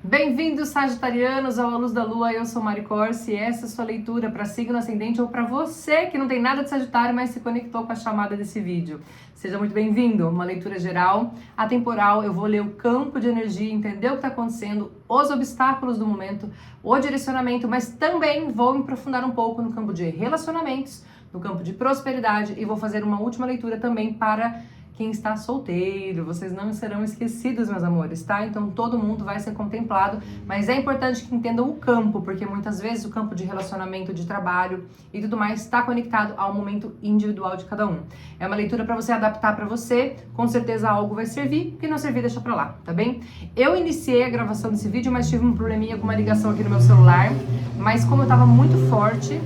Bem-vindos, sagitarianos, ao A Luz da Lua. Eu sou Mari Corsi e essa é a sua leitura para signo ascendente ou para você que não tem nada de Sagitário, mas se conectou com a chamada desse vídeo. Seja muito bem-vindo. Uma leitura geral, atemporal. Eu vou ler o campo de energia, entender o que está acontecendo, os obstáculos do momento, o direcionamento, mas também vou me aprofundar um pouco no campo de relacionamentos, no campo de prosperidade e vou fazer uma última leitura também para quem está solteiro. Vocês não serão esquecidos, meus amores, tá? Então todo mundo vai ser contemplado, mas é importante que entendam o campo, porque muitas vezes o campo de relacionamento, de trabalho e tudo mais está conectado ao momento individual de cada um. É uma leitura para você adaptar para você, com certeza algo vai servir, que não servir deixa pra lá, tá bem? Eu iniciei a gravação desse vídeo, mas tive um probleminha com uma ligação aqui no meu celular, mas como eu tava muito forte...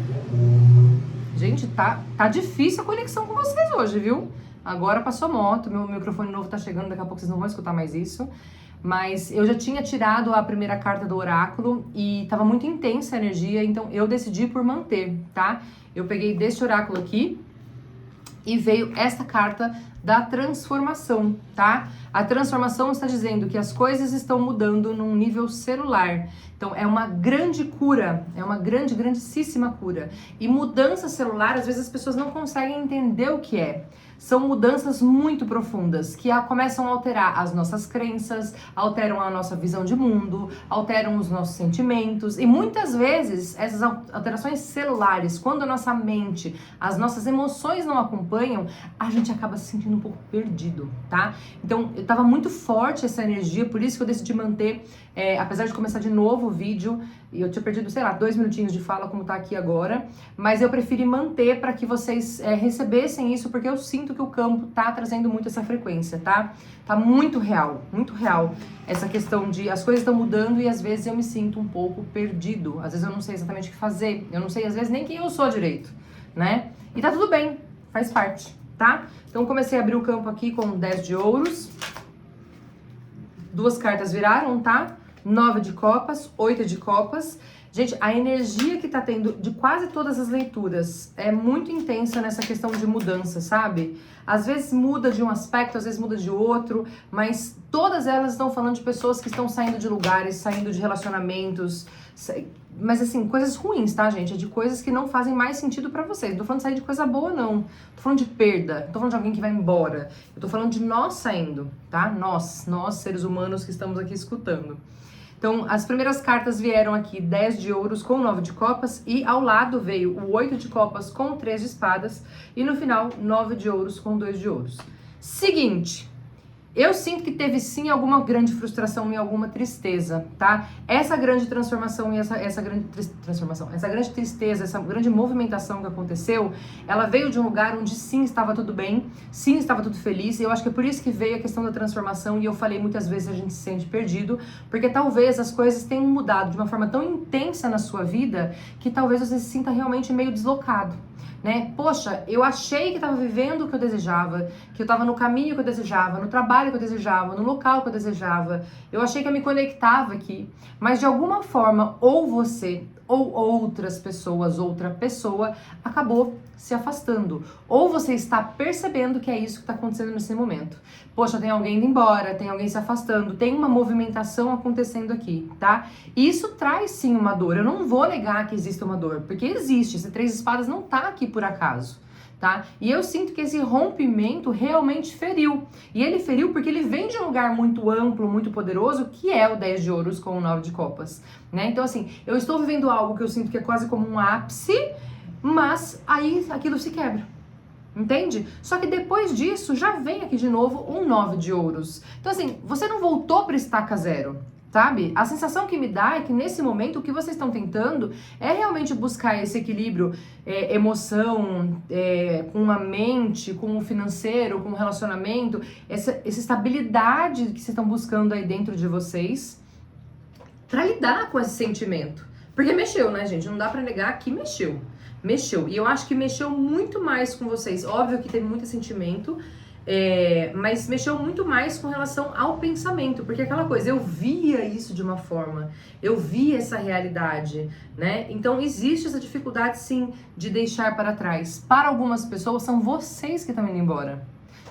Gente, tá difícil a conexão com vocês hoje, viu? Agora passou moto, meu microfone novo tá chegando, daqui a pouco vocês não vão escutar mais isso. Mas eu já tinha tirado a primeira carta do oráculo e tava muito intensa a energia, então eu decidi por manter, tá? Eu peguei deste oráculo aqui e veio esta carta da transformação, tá? A transformação está dizendo que as coisas estão mudando num nível celular. Então é uma grande cura, é uma grandíssima cura. E mudança celular, às vezes as pessoas não conseguem entender o que é. São mudanças muito profundas que começam a alterar as nossas crenças, alteram a nossa visão de mundo, alteram os nossos sentimentos. E muitas vezes essas alterações celulares, quando a nossa mente, as nossas emoções não acompanham, a gente acaba se sentindo um pouco perdido, tá? Então eu tava muito forte essa energia, por isso que eu decidi manter, apesar de começar de novo o vídeo, e eu tinha perdido, sei lá, 2 minutinhos de fala como tá aqui agora, mas eu preferi manter para que vocês recebessem isso, porque eu sinto que o campo tá trazendo muito essa frequência, tá? Tá muito real essa questão de as coisas estão mudando e às vezes eu me sinto um pouco perdido, às vezes eu não sei exatamente o que fazer, eu não sei às vezes nem quem eu sou direito, né? E tá tudo bem, faz parte, tá? Então comecei a abrir o campo aqui com 10 de ouros, 2 cartas viraram, tá? 9 de copas, 8 de copas. Gente, a energia que tá tendo de quase todas as leituras é muito intensa nessa questão de mudança, sabe? Às vezes muda de um aspecto, às vezes muda de outro, mas todas elas estão falando de pessoas que estão saindo de lugares, saindo de relacionamentos, mas assim, coisas ruins, tá, gente? É de coisas que não fazem mais sentido pra vocês. Não tô falando de sair de coisa boa, não. Tô falando de perda, não tô falando de alguém que vai embora. Eu tô falando de nós saindo, tá? Nós seres humanos que estamos aqui escutando. Então, as primeiras cartas vieram aqui 10 de ouros com 9 de copas e ao lado veio o 8 de copas com 3 de espadas e no final 9 de ouros com 2 de ouros. Seguinte, eu sinto que teve sim alguma grande frustração e alguma tristeza, tá? Essa grande transformação e essa grande tristeza, essa grande movimentação que aconteceu, ela veio de um lugar onde sim estava tudo bem, sim estava tudo feliz. E eu acho que é por isso que veio a questão da transformação e eu falei muitas vezes a gente se sente perdido, porque talvez as coisas tenham mudado de uma forma tão intensa na sua vida que talvez você se sinta realmente meio deslocado. Né? Poxa, eu achei que estava vivendo o que eu desejava, que eu estava no caminho que eu desejava, no trabalho que eu desejava, no local que eu desejava. Eu achei que eu me conectava aqui, mas de alguma forma, ou você ou outras pessoas, outra pessoa, acabou se afastando. Ou você está percebendo que é isso que está acontecendo nesse momento. Poxa, tem alguém indo embora, tem alguém se afastando, tem uma movimentação acontecendo aqui, tá? E isso traz sim uma dor. Eu não vou negar que existe uma dor, porque existe. Esse 3 de espadas não tá aqui por acaso. Tá? E eu sinto que esse rompimento realmente feriu. E ele feriu porque ele vem de um lugar muito amplo, muito poderoso, que é o 10 de ouros com o 9 de copas, né? Então assim, eu estou vivendo algo que eu sinto que é quase como um ápice, mas aí aquilo se quebra. Entende? Só que depois disso já vem aqui de novo um 9 de ouros. Então assim, você não voltou para estaca zero. Sabe? A sensação que me dá é que nesse momento o que vocês estão tentando é realmente buscar esse equilíbrio, emoção, com a mente, com o financeiro, com o relacionamento, essa estabilidade que vocês estão buscando aí dentro de vocês pra lidar com esse sentimento. Porque mexeu, né, gente? Não dá pra negar que mexeu. Mexeu. E eu acho que mexeu muito mais com vocês. Óbvio que teve muito sentimento, mas mexeu muito mais com relação ao pensamento, porque aquela coisa, eu via isso de uma forma, eu via essa realidade, né? Então existe essa dificuldade sim de deixar para trás. Para algumas pessoas são vocês que estão indo embora.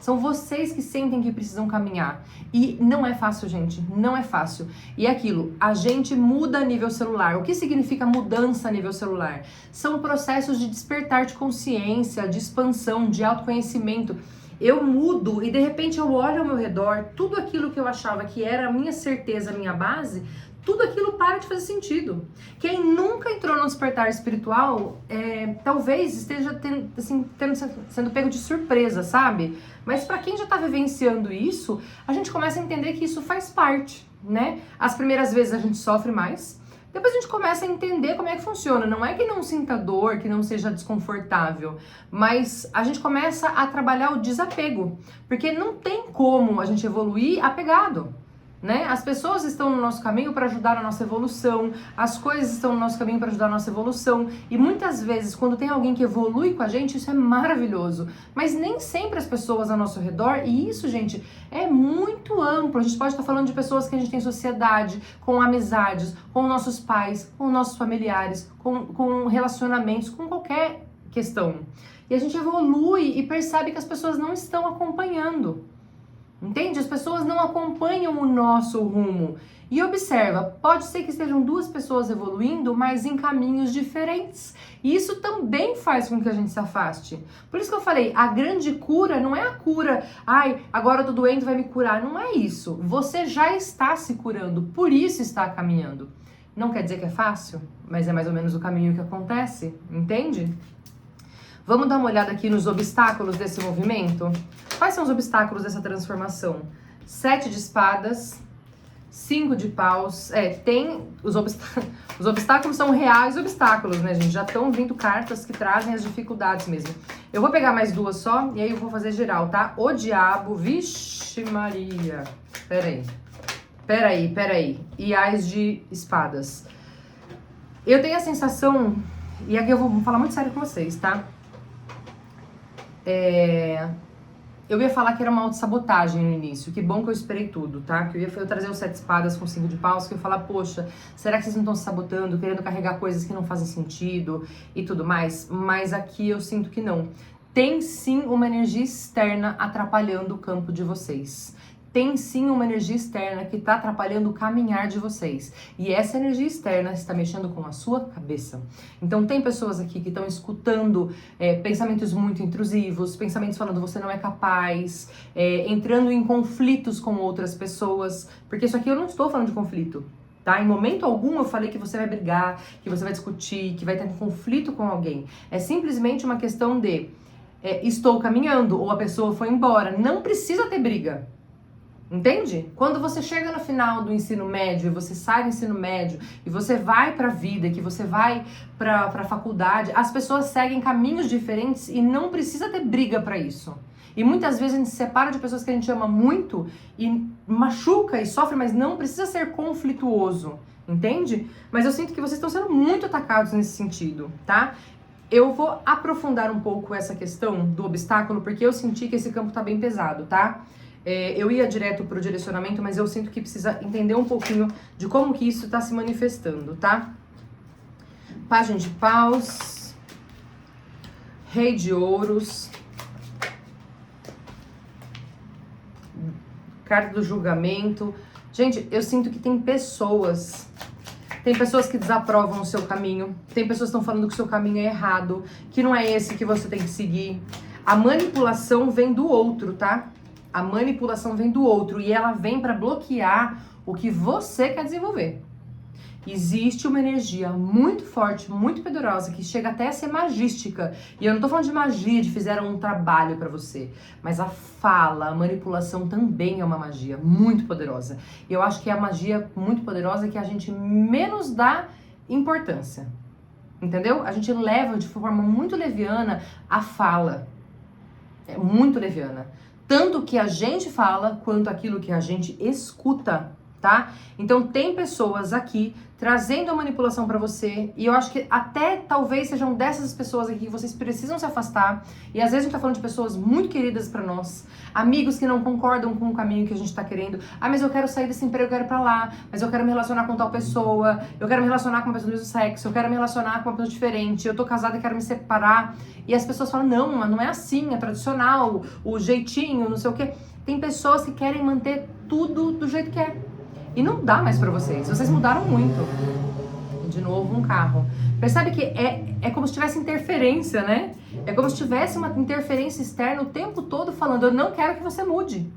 São vocês que sentem que precisam caminhar. E não é fácil, gente, não é fácil. E é aquilo, a gente muda a nível celular. O que significa mudança a nível celular? São processos de despertar de consciência, de expansão, de autoconhecimento. Eu mudo e de repente eu olho ao meu redor, tudo aquilo que eu achava que era a minha certeza, a minha base, tudo aquilo para de fazer sentido. Quem nunca entrou no despertar espiritual, talvez esteja sendo pego de surpresa, sabe? Mas para quem já está vivenciando isso, a gente começa a entender que isso faz parte, né? As primeiras vezes a gente sofre mais, depois a gente começa a entender como é que funciona. Não é que não sinta dor, que não seja desconfortável, mas a gente começa a trabalhar o desapego, porque não tem como a gente evoluir apegado, né? As pessoas estão no nosso caminho para ajudar a nossa evolução, as coisas estão no nosso caminho para ajudar a nossa evolução, e muitas vezes quando tem alguém que evolui com a gente, isso é maravilhoso, mas nem sempre as pessoas ao nosso redor, e isso, gente, é muito amplo. A gente pode estar falando de pessoas que a gente tem sociedade, com amizades, com nossos pais, com nossos familiares, com relacionamentos, com qualquer questão, e a gente evolui e percebe que as pessoas não estão acompanhando. Entende? As pessoas não acompanham o nosso rumo. E observa, pode ser que estejam duas pessoas evoluindo, mas em caminhos diferentes. E isso também faz com que a gente se afaste. Por isso que eu falei, a grande cura não é a cura, ai, agora eu tô doente, vai me curar. Não é isso. Você já está se curando, por isso está caminhando. Não quer dizer que é fácil, mas é mais ou menos o caminho que acontece, entende? Vamos dar uma olhada aqui nos obstáculos desse movimento? Quais são os obstáculos dessa transformação? 7 de espadas, 5 de paus. Tem os obstáculos são reais obstáculos, né, gente? Já estão vindo cartas que trazem as dificuldades mesmo. Eu vou pegar mais duas só e aí eu vou fazer geral, tá? O diabo, vixe Maria. Peraí. E Ás de espadas. Eu tenho a sensação, e aqui eu vou falar muito sério com vocês, tá? Eu ia falar que era uma autossabotagem no início. Que bom que eu esperei tudo, tá? Que eu trazer os 7 espadas com 5 de paus, que eu ia falar, poxa, será que vocês não estão se sabotando, querendo carregar coisas que não fazem sentido e tudo mais? Mas aqui eu sinto que não. Tem sim uma energia externa atrapalhando o campo de vocês. Tem sim uma energia externa que está atrapalhando o caminhar de vocês. E essa energia externa está mexendo com a sua cabeça. Então tem pessoas aqui que estão escutando pensamentos muito intrusivos, pensamentos falando você não é capaz, entrando em conflitos com outras pessoas. Porque isso aqui eu não estou falando de conflito, tá? Em momento algum eu falei que você vai brigar, que você vai discutir, que vai ter um conflito com alguém. É simplesmente uma questão de estou caminhando ou a pessoa foi embora. Não precisa ter briga. Entende? Quando você chega no final do ensino médio, e você sai do ensino médio, e você vai pra vida, que você vai pra faculdade, as pessoas seguem caminhos diferentes e não precisa ter briga pra isso. E muitas vezes a gente se separa de pessoas que a gente ama muito e machuca e sofre, mas não precisa ser conflituoso, entende? Mas eu sinto que vocês estão sendo muito atacados nesse sentido, tá? Eu vou aprofundar um pouco essa questão do obstáculo, porque eu senti que esse campo tá bem pesado, tá? Eu ia direto pro direcionamento, mas eu sinto que precisa entender um pouquinho de como que isso tá se manifestando, tá? Página de paus, Rei de ouros, carta do julgamento. Gente, eu sinto que tem pessoas que desaprovam o seu caminho, tem pessoas que estão falando que o seu caminho é errado, que não é esse que você tem que seguir. A manipulação vem do outro, tá? A manipulação vem do outro e ela vem para bloquear o que você quer desenvolver. Existe uma energia muito forte, muito poderosa, que chega até a ser magística. E eu não tô falando de magia, de fizeram um trabalho para você. Mas a fala, a manipulação também é uma magia muito poderosa. E eu acho que é a magia muito poderosa que a gente menos dá importância. Entendeu? A gente leva de forma muito leviana a fala. É muito leviana. Tanto que a gente fala, quanto aquilo que a gente escuta, tá? Então tem pessoas aqui trazendo a manipulação pra você, e eu acho que até talvez sejam dessas pessoas aqui que vocês precisam se afastar, e às vezes a gente tá falando de pessoas muito queridas pra nós, amigos que não concordam com o caminho que a gente tá querendo. Ah, mas eu quero sair desse emprego, eu quero ir pra lá, mas eu quero me relacionar com tal pessoa, eu quero me relacionar com uma pessoa do mesmo sexo, eu quero me relacionar com uma pessoa diferente, eu tô casada e quero me separar, e as pessoas falam, não, mas não é assim, é tradicional, o jeitinho, não sei o quê. Tem pessoas que querem manter tudo do jeito que é. E não dá mais pra vocês. Vocês mudaram muito. De novo, um carro. Percebe que é como se tivesse interferência, né? É como se tivesse uma interferência externa o tempo todo falando, eu não quero que você mude.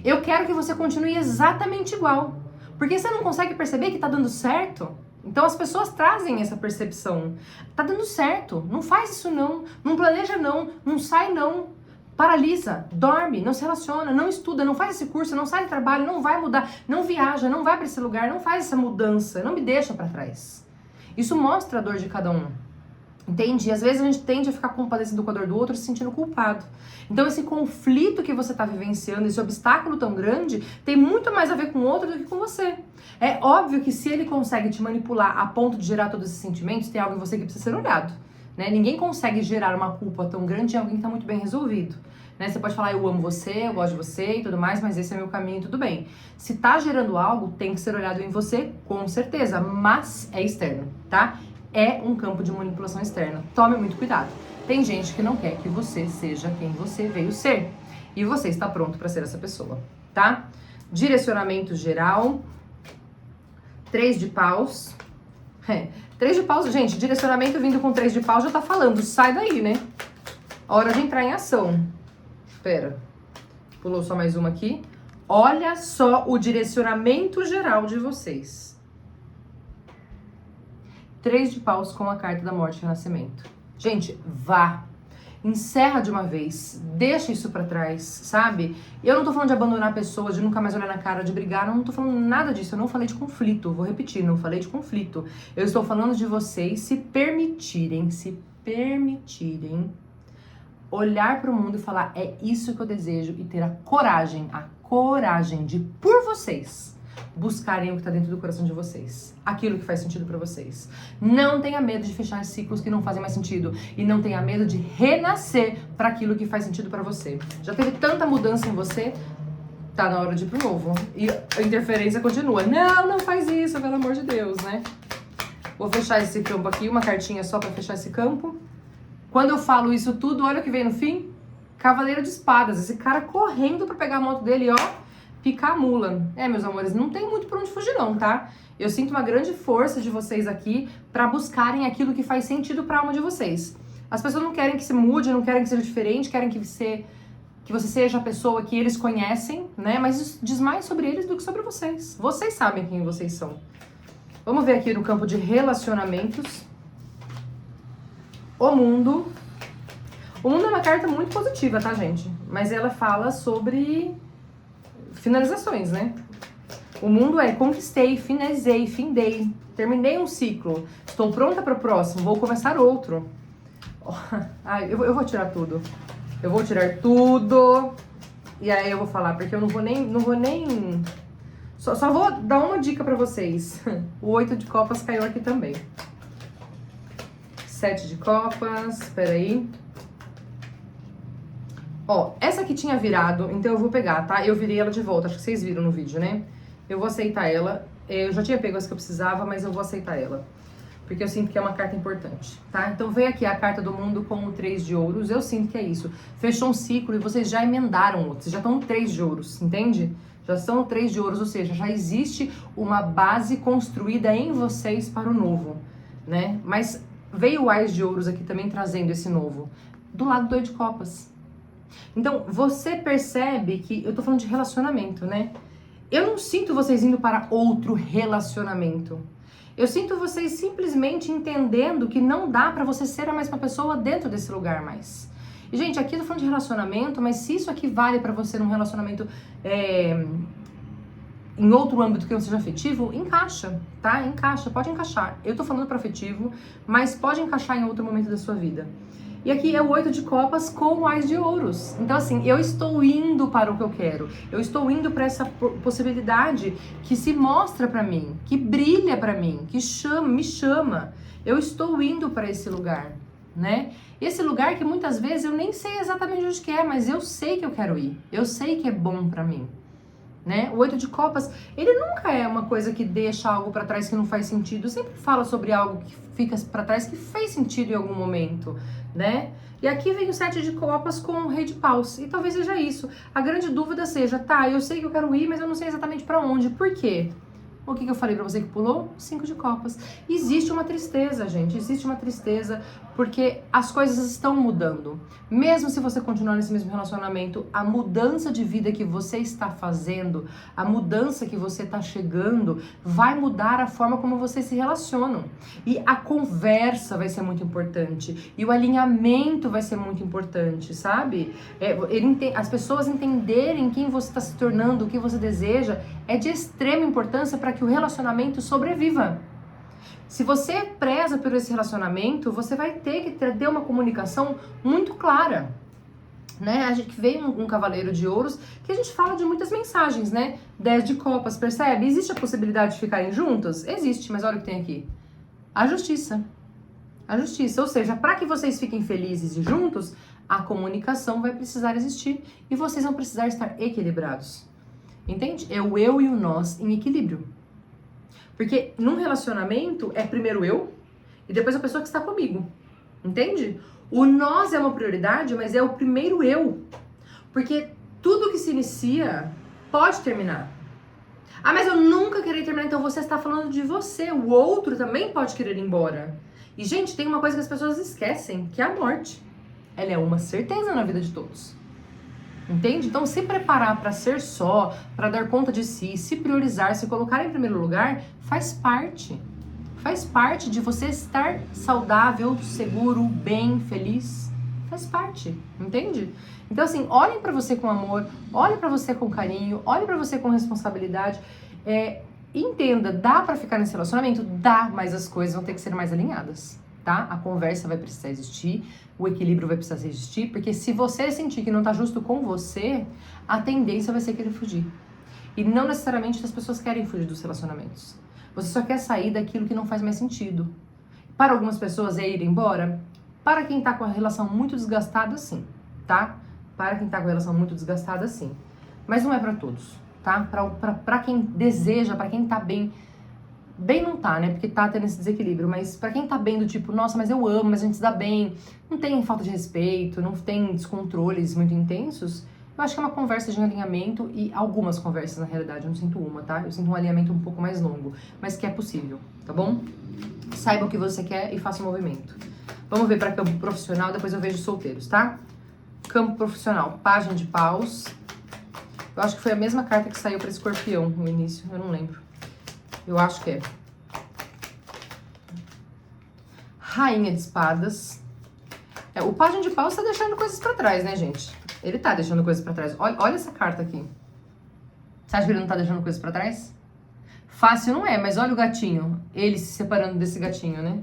Eu quero que você continue exatamente igual. Porque você não consegue perceber que tá dando certo? Então as pessoas trazem essa percepção. Tá dando certo. Não faz isso não. Não planeja não. Não sai não. Paralisa, dorme, não se relaciona, não estuda, não faz esse curso, não sai do trabalho, não vai mudar, não viaja, não vai para esse lugar, não faz essa mudança, não me deixa para trás. Isso mostra a dor de cada um. Entende? E às vezes a gente tende a ficar compadecido com a dor do outro, se sentindo culpado. Então esse conflito que você está vivenciando, esse obstáculo tão grande, tem muito mais a ver com o outro do que com você. É óbvio que se ele consegue te manipular a ponto de gerar todos esses sentimentos, tem algo em você que precisa ser olhado. Né? Ninguém consegue gerar uma culpa tão grande em alguém que está muito bem resolvido. Né? Você pode falar, eu amo você, eu gosto de você e tudo mais, mas esse é meu caminho, tudo bem. Se tá gerando algo, tem que ser olhado em você, com certeza, mas é externo, tá? É um campo de manipulação externa. Tome muito cuidado. Tem gente que não quer que você seja quem você veio ser. E você está pronto para ser essa pessoa, tá? Direcionamento geral. 3 de paus. 3 de paus, gente, direcionamento vindo com 3 de paus já tá falando, sai daí, né? Hora de entrar em ação. Pera, pulou só mais uma aqui. Olha só o direcionamento geral de vocês. 3 de paus com a carta da morte e renascimento. Gente, vá. Encerra de uma vez, deixa isso pra trás, sabe? Eu não tô falando de abandonar a pessoa, de nunca mais olhar na cara, de brigar, não tô falando nada disso, eu não falei de conflito, vou repetir, não falei de conflito. Eu estou falando de vocês se permitirem olhar pro mundo e falar, é isso que eu desejo, e ter a coragem de, por vocês, buscarem o que está dentro do coração de vocês, aquilo que faz sentido para vocês. Não tenha medo de fechar ciclos que não fazem mais sentido e não tenha medo de renascer para aquilo que faz sentido para você. Já teve tanta mudança em você, tá na hora de ir pro novo. E a interferência continua. Não faz isso, pelo amor de Deus, né? Vou fechar esse campo aqui, uma cartinha só para fechar esse campo. Quando eu falo isso tudo, olha o que vem no fim. Cavaleiro de espadas, esse cara correndo para pegar a moto dele, ó. Picar a mula. Meus amores, não tem muito pra onde fugir não, tá? Eu sinto uma grande força de vocês aqui pra buscarem aquilo que faz sentido pra alma de vocês. As pessoas não querem que se mude, não querem que seja diferente, querem que você seja a pessoa que eles conhecem, né? Mas isso diz mais sobre eles do que sobre vocês. Vocês sabem quem vocês são. Vamos ver aqui no campo de relacionamentos. O mundo. O mundo é uma carta muito positiva, tá, gente? Mas ela fala sobre finalizações, né? O mundo é conquistei, finalizei, findei, terminei um ciclo, estou pronta para o próximo, vou começar outro. Eu vou tirar tudo. Eu vou tirar tudo e aí eu vou falar, porque eu não vou nem... Só vou dar uma dica para vocês. O 8 de copas caiu aqui também. 7 de copas, peraí. Ó, essa aqui tinha virado, então eu vou pegar, tá? Eu virei ela de volta, acho que vocês viram no vídeo, né? Eu vou aceitar ela. Eu já tinha pego as que eu precisava, mas eu vou aceitar ela. Porque eu sinto que é uma carta importante, tá? Então veio aqui a carta do mundo com o 3 de ouros, eu sinto que é isso. Fechou um ciclo e vocês já emendaram outro, vocês já estão no 3 de ouros, entende? Já estão no 3 de ouros, ou seja, já existe uma base construída em vocês para o novo, né? Mas veio o Ás de ouros aqui também trazendo esse novo. Do lado do 2 de copas. Então, você percebe que... Eu tô falando de relacionamento, né? Eu não sinto vocês indo para outro relacionamento. Eu sinto vocês simplesmente entendendo que não dá pra você ser a mesma pessoa dentro desse lugar mais. E, gente, aqui eu tô falando de relacionamento, mas se isso aqui vale pra você num relacionamento em outro âmbito que não seja afetivo, encaixa, tá? Encaixa, pode encaixar. Eu tô falando pra afetivo, mas pode encaixar em outro momento da sua vida. E aqui é o 8 de copas com o Ás de ouros. Então, assim, eu estou indo para o que eu quero. Eu estou indo para essa possibilidade que se mostra para mim, que brilha para mim, que me chama. Eu estou indo para esse lugar, né? Esse lugar que muitas vezes eu nem sei exatamente onde que é, mas eu sei que eu quero ir. Eu sei que é bom para mim. Né? O 8 de copas, ele nunca é uma coisa que deixa algo pra trás que não faz sentido. Sempre fala sobre algo que fica pra trás que fez sentido em algum momento, né? E aqui vem o 7 de copas com o rei de paus. E talvez seja isso. A grande dúvida seja, tá, eu sei que eu quero ir, mas eu não sei exatamente pra onde. Por quê? O que eu falei pra você que pulou? 5 de copas. Existe uma tristeza, gente. Existe uma tristeza porque as coisas estão mudando. Mesmo se você continuar nesse mesmo relacionamento, a mudança de vida que você está fazendo, a mudança que você está chegando, vai mudar a forma como vocês se relacionam. E a conversa vai ser muito importante. E o alinhamento vai ser muito importante, sabe? As pessoas entenderem quem você está se tornando, o que você deseja, é de extrema importância para que o relacionamento sobreviva. Se você preza por esse relacionamento, você vai ter que ter uma comunicação muito clara, né? A gente veio um cavaleiro de ouros que a gente fala de muitas mensagens, né? 10 de copas, percebe? Existe a possibilidade de ficarem juntos? Existe, mas olha o que tem aqui. A justiça. A justiça, ou seja, para que vocês fiquem felizes e juntos, a comunicação vai precisar existir e vocês vão precisar estar equilibrados. Entende? É o eu e o nós em equilíbrio. Porque num relacionamento é primeiro eu e depois a pessoa que está comigo. Entende? O nós é uma prioridade, mas é o primeiro eu. Porque tudo que se inicia pode terminar. Ah, mas eu nunca queria terminar, então você está falando de você. O outro também pode querer ir embora. E, gente, tem uma coisa que as pessoas esquecem, que é a morte. Ela é uma certeza na vida de todos. Entende? Então, se preparar para ser só, para dar conta de si, se priorizar, se colocar em primeiro lugar, faz parte. Faz parte de você estar saudável, seguro, bem, feliz. Faz parte, entende? Então, assim, olhem para você com amor, olhem para você com carinho, olhem para você com responsabilidade. Entenda, dá para ficar nesse relacionamento? Dá, mas as coisas vão ter que ser mais alinhadas. Tá? A conversa vai precisar existir, o equilíbrio vai precisar existir, porque se você sentir que não tá justo com você, a tendência vai ser querer fugir. E não necessariamente as pessoas querem fugir dos relacionamentos. Você só quer sair daquilo que não faz mais sentido. Para algumas pessoas é ir embora. Para quem tá com a relação muito desgastada, sim, tá? Para quem tá com a relação muito desgastada, sim. Mas não é para todos, tá? Para quem deseja, para quem tá bem não tá, né? Porque tá tendo esse desequilíbrio. Mas pra quem tá bem do tipo, nossa, mas eu amo, mas a gente se dá bem. Não tem falta de respeito, não tem descontroles muito intensos. Eu acho que é uma conversa de um alinhamento e algumas conversas, na realidade. Eu não sinto uma, tá? Eu sinto um alinhamento um pouco mais longo. Mas que é possível, tá bom? Saiba o que você quer e faça o movimento. Vamos ver pra campo profissional, depois eu vejo solteiros, tá? Campo profissional, página de paus. Eu acho que foi a mesma carta que saiu pra escorpião no início, eu não lembro. Eu acho que é. Rainha de espadas. O página de paus tá deixando coisas pra trás, né, gente? Ele tá deixando coisas pra trás. Olha essa carta aqui. Você acha que ele não tá deixando coisas pra trás? Fácil não é, mas olha o gatinho. Ele se separando desse gatinho, né?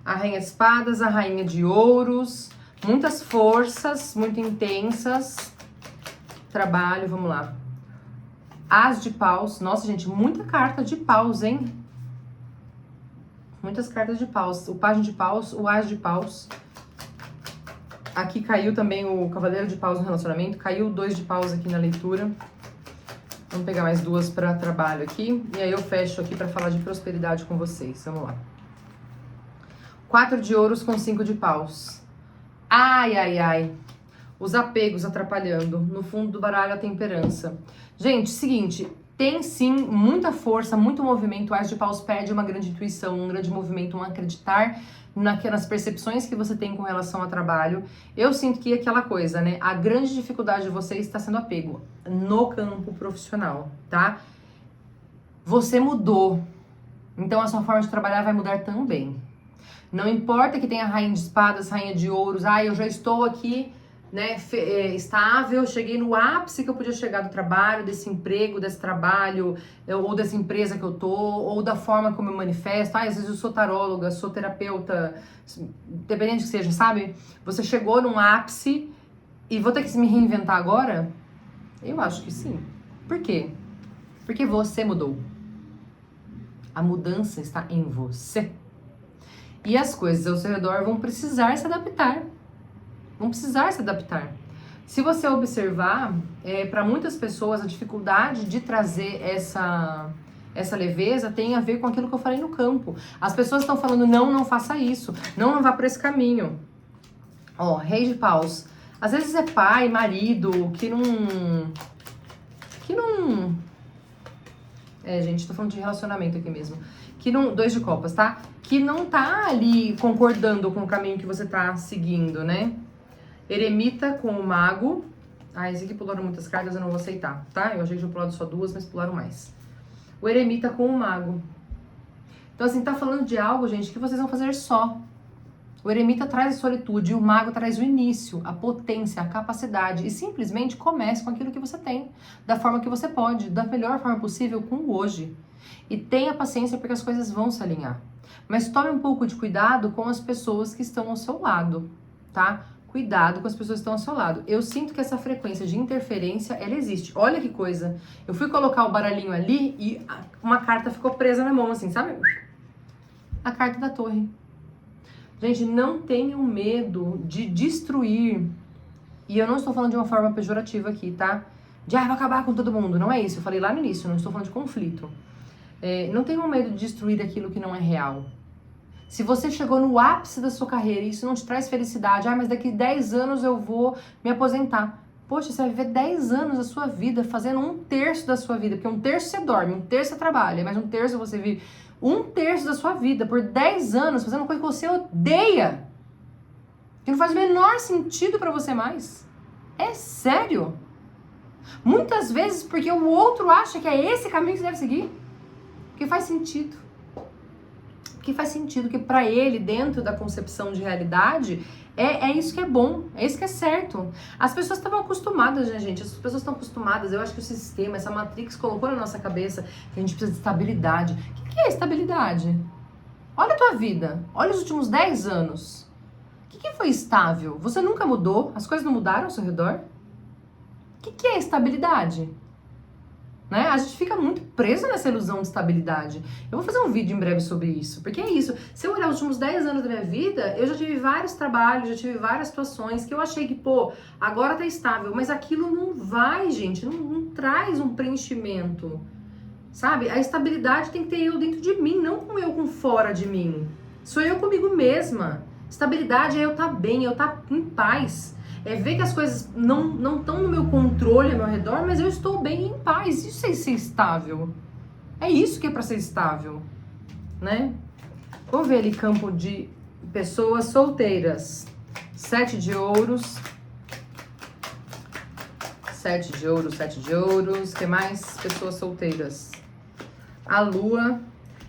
A rainha de espadas, a rainha de ouros. Muitas forças, muito intensas. Trabalho, vamos lá. As de paus. Nossa, gente, muita carta de paus, hein? Muitas cartas de paus. O página de paus, o as de paus. Aqui caiu também o cavaleiro de paus no relacionamento. Caiu 2 de paus aqui na leitura. Vamos pegar mais 2 para trabalho aqui. E aí eu fecho aqui para falar de prosperidade com vocês. Vamos lá. 4 de ouros com 5 de paus. Ai, ai, ai. Os apegos atrapalhando. No fundo do baralho, a temperança. Gente, seguinte, tem sim muita força, muito movimento. O as de paus perde uma grande intuição, um grande movimento, um acreditar nas percepções que você tem com relação ao trabalho. Eu sinto que é aquela coisa, né? A grande dificuldade de vocês está sendo apego no campo profissional, tá? Você mudou. Então a sua forma de trabalhar vai mudar também. Não importa que tenha rainha de espadas, rainha de ouros. Ah, eu já estou aqui né, estável, cheguei no ápice que eu podia chegar do trabalho, desse emprego, desse trabalho, ou dessa empresa que eu tô, ou da forma como eu manifesto. Às vezes eu sou taróloga, sou terapeuta, independente que seja, sabe? Você chegou num ápice e vou ter que me reinventar agora? Eu acho que sim. Por quê? Porque você mudou. A mudança está em você. E as coisas ao seu redor vão precisar se adaptar. Vão precisar se adaptar. Se você observar, para muitas pessoas a dificuldade de trazer essa leveza tem a ver com aquilo que eu falei no campo. As pessoas estão falando, não faça isso, não vá por esse caminho. Ó, Rei de Paus. Às vezes é pai, marido, que não... gente, tô falando de relacionamento aqui mesmo. Que não... 2 de copas, tá? Que não tá ali concordando com o caminho que você tá seguindo, né? Eremita com o mago. Esse aqui pularam muitas cartas, eu não vou aceitar, tá? Eu achei que tinha pulado só 2, mas pularam mais. O eremita com o mago. Então, assim, tá falando de algo, gente, que vocês vão fazer só. O eremita traz a solitude e o mago traz o início, a potência, a capacidade. E simplesmente comece com aquilo que você tem, da forma que você pode, da melhor forma possível com o hoje. E tenha paciência porque as coisas vão se alinhar. Mas tome um pouco de cuidado com as pessoas que estão ao seu lado, tá? Cuidado com as pessoas que estão ao seu lado. Eu sinto que essa frequência de interferência, ela existe. Olha que coisa. Eu fui colocar o baralhinho ali e uma carta ficou presa na mão, assim, sabe? A carta da torre. Gente, não tenham medo de destruir. E eu não estou falando de uma forma pejorativa aqui, tá? De, vou acabar com todo mundo. Não é isso. Eu falei lá no início, não estou falando de conflito. Não tenham medo de destruir aquilo que não é real. Se você chegou no ápice da sua carreira e isso não te traz felicidade, mas daqui 10 anos eu vou me aposentar. Poxa, você vai viver 10 anos da sua vida fazendo 1/3 da sua vida, porque 1/3 você dorme, 1/3 você trabalha, mas 1/3 você vive 1/3 da sua vida por 10 anos fazendo uma coisa que você odeia, que não faz o menor sentido pra você mais. É sério. Muitas vezes porque o outro acha que é esse caminho que você deve seguir, porque faz sentido. Que faz sentido, que pra ele, dentro da concepção de realidade, é isso que é bom, é isso que é certo. As pessoas estavam acostumadas, né, gente? As pessoas estão acostumadas, eu acho que o sistema, essa Matrix colocou na nossa cabeça que a gente precisa de estabilidade. O que é estabilidade? Olha a tua vida, olha os últimos 10 anos. O que foi estável? Você nunca mudou? As coisas não mudaram ao seu redor? O que é estabilidade? Né? A gente fica muito preso nessa ilusão de estabilidade. Eu vou fazer um vídeo em breve sobre isso, porque é isso. Se eu olhar os últimos 10 anos da minha vida, eu já tive vários trabalhos, já tive várias situações que eu achei que, agora tá estável, mas aquilo não vai, gente, não traz um preenchimento, sabe? A estabilidade tem que ter eu dentro de mim, não com eu com fora de mim. Sou eu comigo mesma. Estabilidade é eu estar bem, eu estar em paz. É ver que as coisas não estão no meu controle ao meu redor, mas eu estou bem em paz. Isso é ser estável. É isso que é para ser estável, né? Vamos ver ali campo de pessoas solteiras. 7 de ouros. 7 de ouros, 7 de ouros. O que mais? Pessoas solteiras. A lua.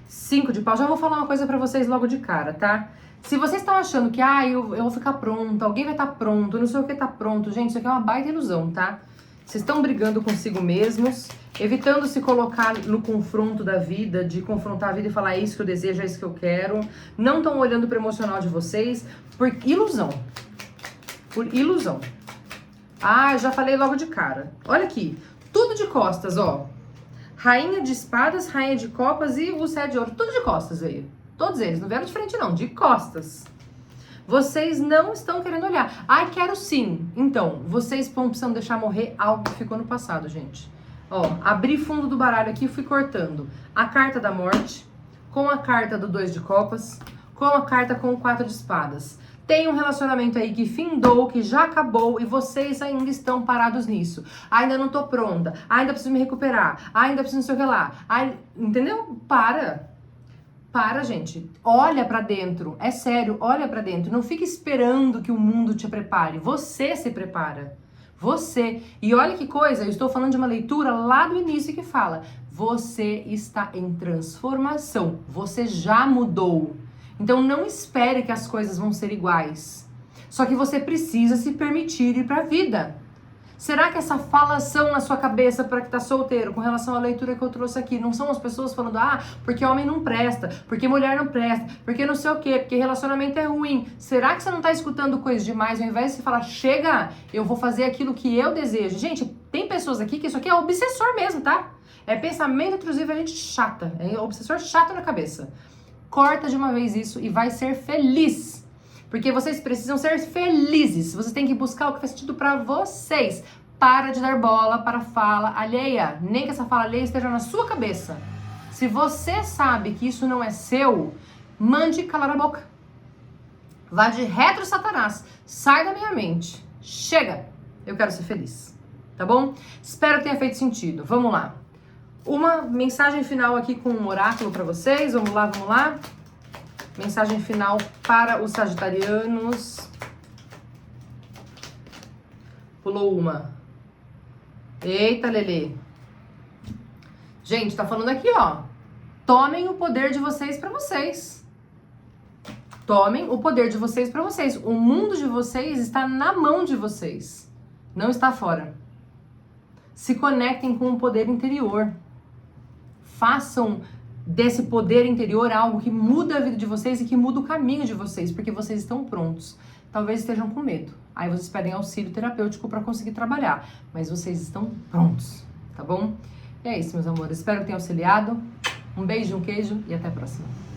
5 de pau. Já vou falar uma coisa para vocês logo de cara, tá? Se vocês estão achando que, eu vou ficar pronta, alguém vai estar pronto, não sei o que tá pronto, gente, isso aqui é uma baita ilusão, tá? Vocês estão brigando consigo mesmos, evitando se colocar no confronto da vida, de confrontar a vida e falar, é isso que eu desejo, é isso que eu quero. Não estão olhando pro emocional de vocês, por ilusão. Por ilusão. Já falei logo de cara. Olha aqui, tudo de costas, ó. Rainha de espadas, rainha de copas e o 7 de ouro, tudo de costas veio. Todos eles, não vieram de frente não, de costas. Vocês não estão querendo olhar. Quero sim. Então, vocês precisam deixar morrer algo que ficou no passado, gente. Ó, abri fundo do baralho aqui e fui cortando. A carta da morte, com a carta do 2 de copas, com a carta com o 4 de espadas. Tem um relacionamento aí que findou, que já acabou e vocês ainda estão parados nisso. Ainda não tô pronta, ainda preciso me recuperar, ainda preciso não sei o que lá. Entendeu? Para, gente. Olha pra dentro. É sério, olha pra dentro. Não fique esperando que o mundo te prepare. Você se prepara. Você. E olha que coisa, eu estou falando de uma leitura lá do início que fala: você está em transformação. Você já mudou. Então não espere que as coisas vão ser iguais. Só que você precisa se permitir ir pra vida. Será que essa falação na sua cabeça para que tá solteiro, com relação à leitura que eu trouxe aqui, não são as pessoas falando, porque homem não presta, porque mulher não presta, porque não sei o quê, porque relacionamento é ruim. Será que você não tá escutando coisa demais, ao invés de você falar, chega, eu vou fazer aquilo que eu desejo? Gente, tem pessoas aqui que isso aqui é obsessor mesmo, tá? É pensamento intrusivo, é gente chata, é obsessor chato na cabeça. Corta de uma vez isso e vai ser feliz. Porque vocês precisam ser felizes. Vocês têm que buscar o que faz sentido pra vocês. Para de dar bola para a fala alheia. Nem que essa fala alheia esteja na sua cabeça. Se você sabe que isso não é seu, mande calar a boca. Vá de retro, Satanás. Sai da minha mente. Chega. Eu quero ser feliz. Tá bom? Espero que tenha feito sentido. Vamos lá. Uma mensagem final aqui com um oráculo pra vocês. Vamos lá, vamos lá. Mensagem final para os sagitarianos. Pulou uma. Eita, Lelê. Gente, tá falando aqui, ó. Tomem o poder de vocês pra vocês. Tomem o poder de vocês pra vocês. O mundo de vocês está na mão de vocês. Não está fora. Se conectem com o poder interior. Façam desse poder interior algo que muda a vida de vocês e que muda o caminho de vocês, porque vocês estão prontos. Talvez estejam com medo. Aí vocês pedem auxílio terapêutico para conseguir trabalhar, mas vocês estão prontos, tá bom? E é isso, meus amores. Espero que tenha auxiliado. Um beijo, um queijo e até a próxima.